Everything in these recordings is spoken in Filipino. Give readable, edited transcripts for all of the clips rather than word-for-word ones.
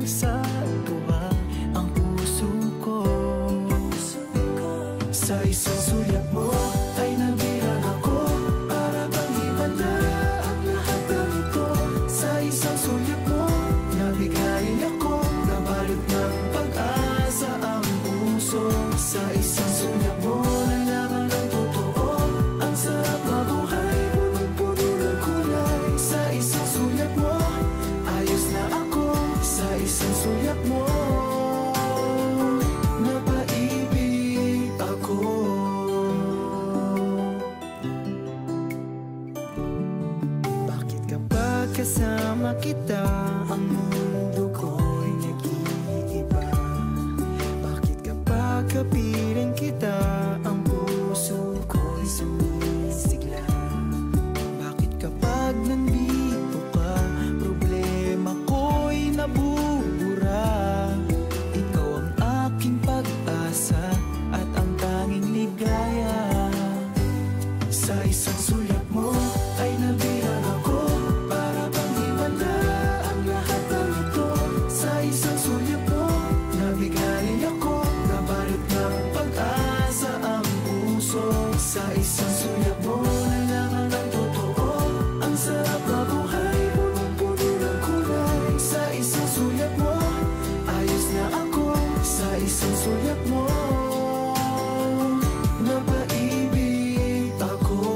sa tuwa ang puso ko. Sa isang sulyap mo ay nabirag ako, para bang himala ang lahat ng ito. Sa isang sulyap mo nabigay ako, nabalot ng pag-asa ang puso. Sa isang sulyap mo nalaman ang totoo, ang sarap mabuhay, punong-puno ng kulay. Sa isang sulyap mo ayos na ako, sa isang sulyap mo napaibig ako. Bakit kapag kasama kita ang mundo ko'y nag-iiba? Bakit kapag kapiling kita ang puso ko'y sumisigla? Bakit kapag nandito ka problema ko'y nabubura? Ikaw ang aking pag-asa at ang tanging ligaya. Sa isang sulyap mo ay nabirag ako, para bang himala ang lahat ng ito. Sa isang sulyap mo nabigay ako, nabalot ng pag-asa ang puso. Sa isang sulyap mo nalaman ang totoo, ang sarap mabuhay, punong-puno ng kulay. Sa isang sulyap mo ayos na ako, sa isang sulyap mo napaibig ako.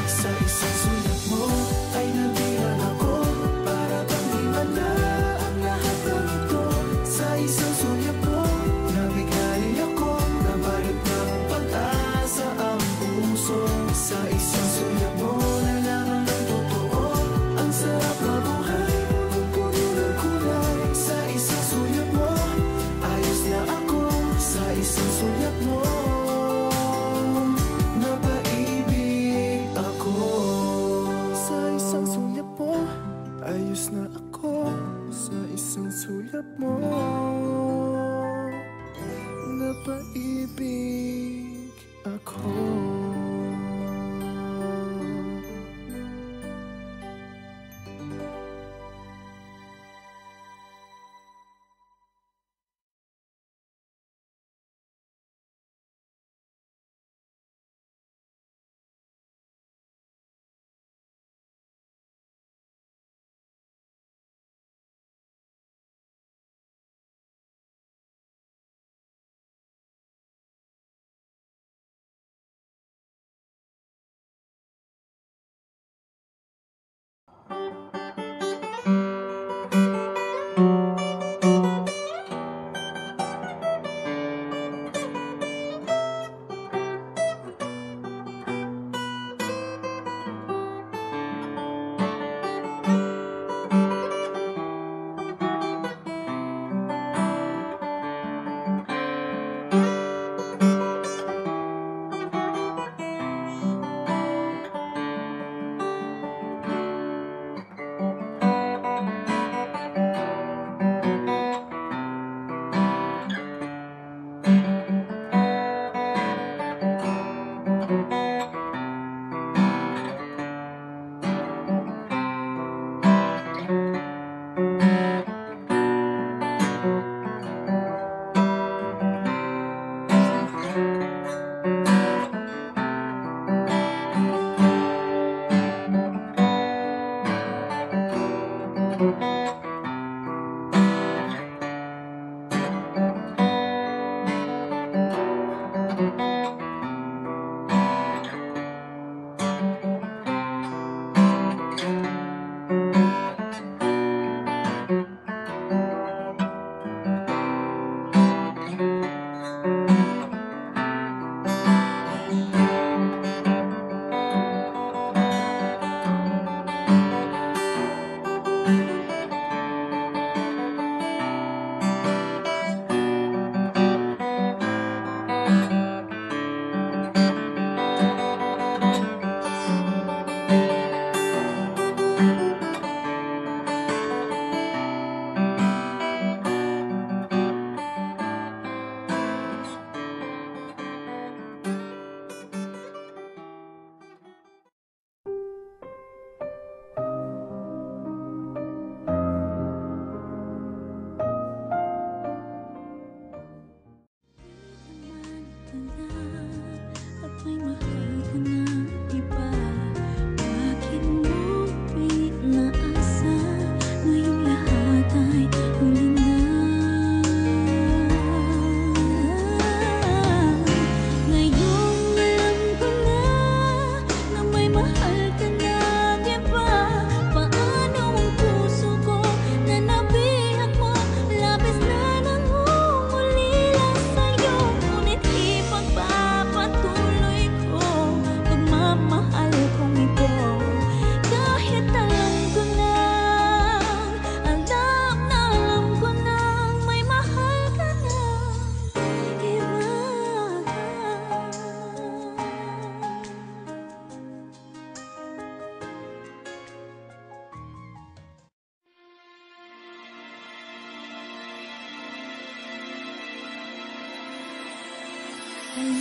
Sa isang sulyap mo ay nabirag ako, para bang himala ang lahat ng ito. Sa isang sulyap mo nabigay ako, nabalot ng pag-asa ang puso. Sa isang sulyap mo nalaman ang totoo, ang sarap mabuhay, punong-puno ng kulay. Sa isang sulyap mo ayos na ako, sa isang sulyap mo napaibig ako. Sa isang sulyap mo ayos na ako, sa isang sulyap mo napaibig ako.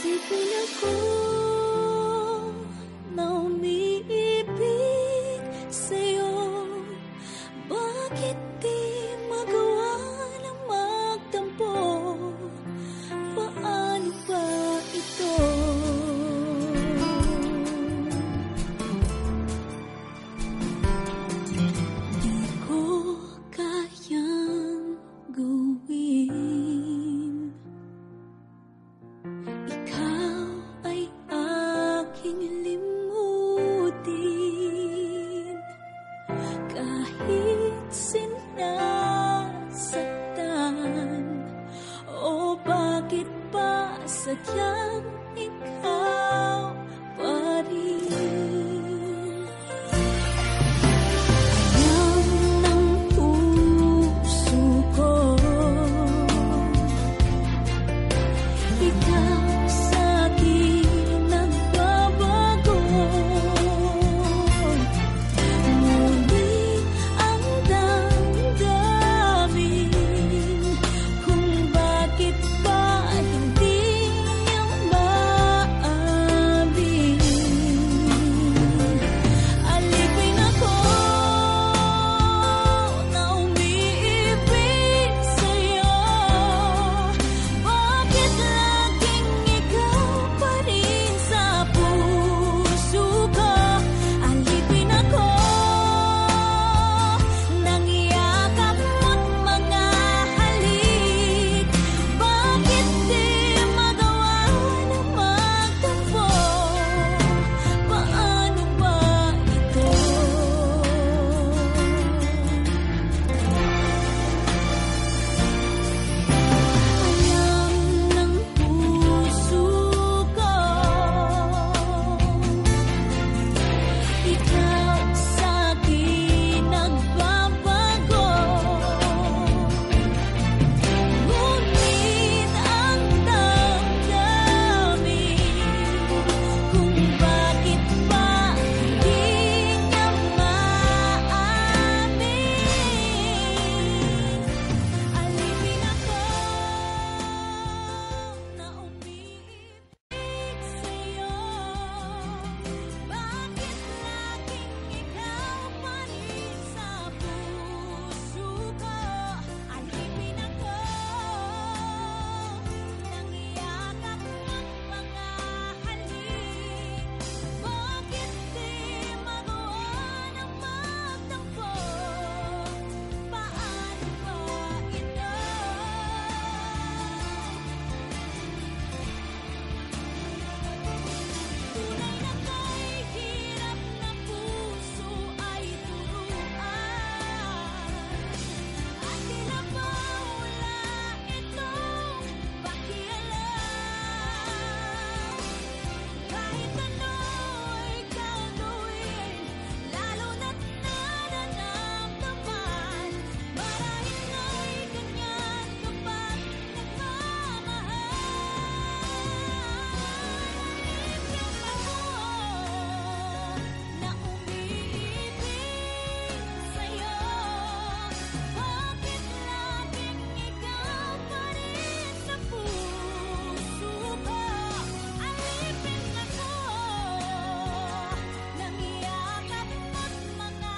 Alipin ako na umiibig sa'yo. Bakit di magawa na magtampo? Paano ba ito? Di ko kayang gawin. Ikaw ay aking limutin. Kahit sinasaktan, o bakit ba sadyang ikaw pa rin? Alam ng puso ko, ikaw sa'kin nagbabago. Ngunit ang damdamin kung bakit ba hindi niya maamin. Alipin ako na umiibig sa'yo. Bakit laging ikaw pa rin sa puso ko? Alipin ako nang iyakap mo't mga halik. Bakit di magawa na magtampo? Paano ba ito? Alam ng puso ko, ikaw sa'kin nagbabago. Ngunit ang damdamin kung bakit ba hindi niya maamin. Alipin ako na umiibig sa'yo. Bakit laging ikaw pa rin sa puso ko? Alipin ako nang iyakap mo't mga halik. Bakit di magawa na magtampo? Paano ba ito? Tunay na kay hirap na puso ay turuan. At tila ba wala itong pakialam? Kahit ano'y gagawin, lalo na't nararamdaman. Marahil nga'y ganyan kapag nagmamahal. Alipin ako na umiibig sa'yo. Bakit laging ikaw pa rin sa puso ko? Alipin ako nang iyakap mo't mga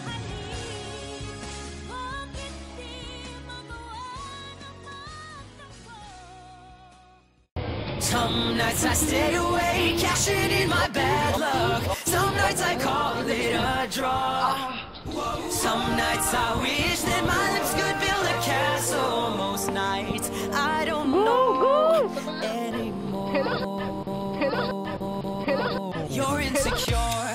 halik. Bakit di magawa na magtampo? Some nights I stay awake, cashing in my bad luck. Some nights I call it a draw. Some nights I wish that my lips could build a castle. Most nights I don't know anymore. You're insecure,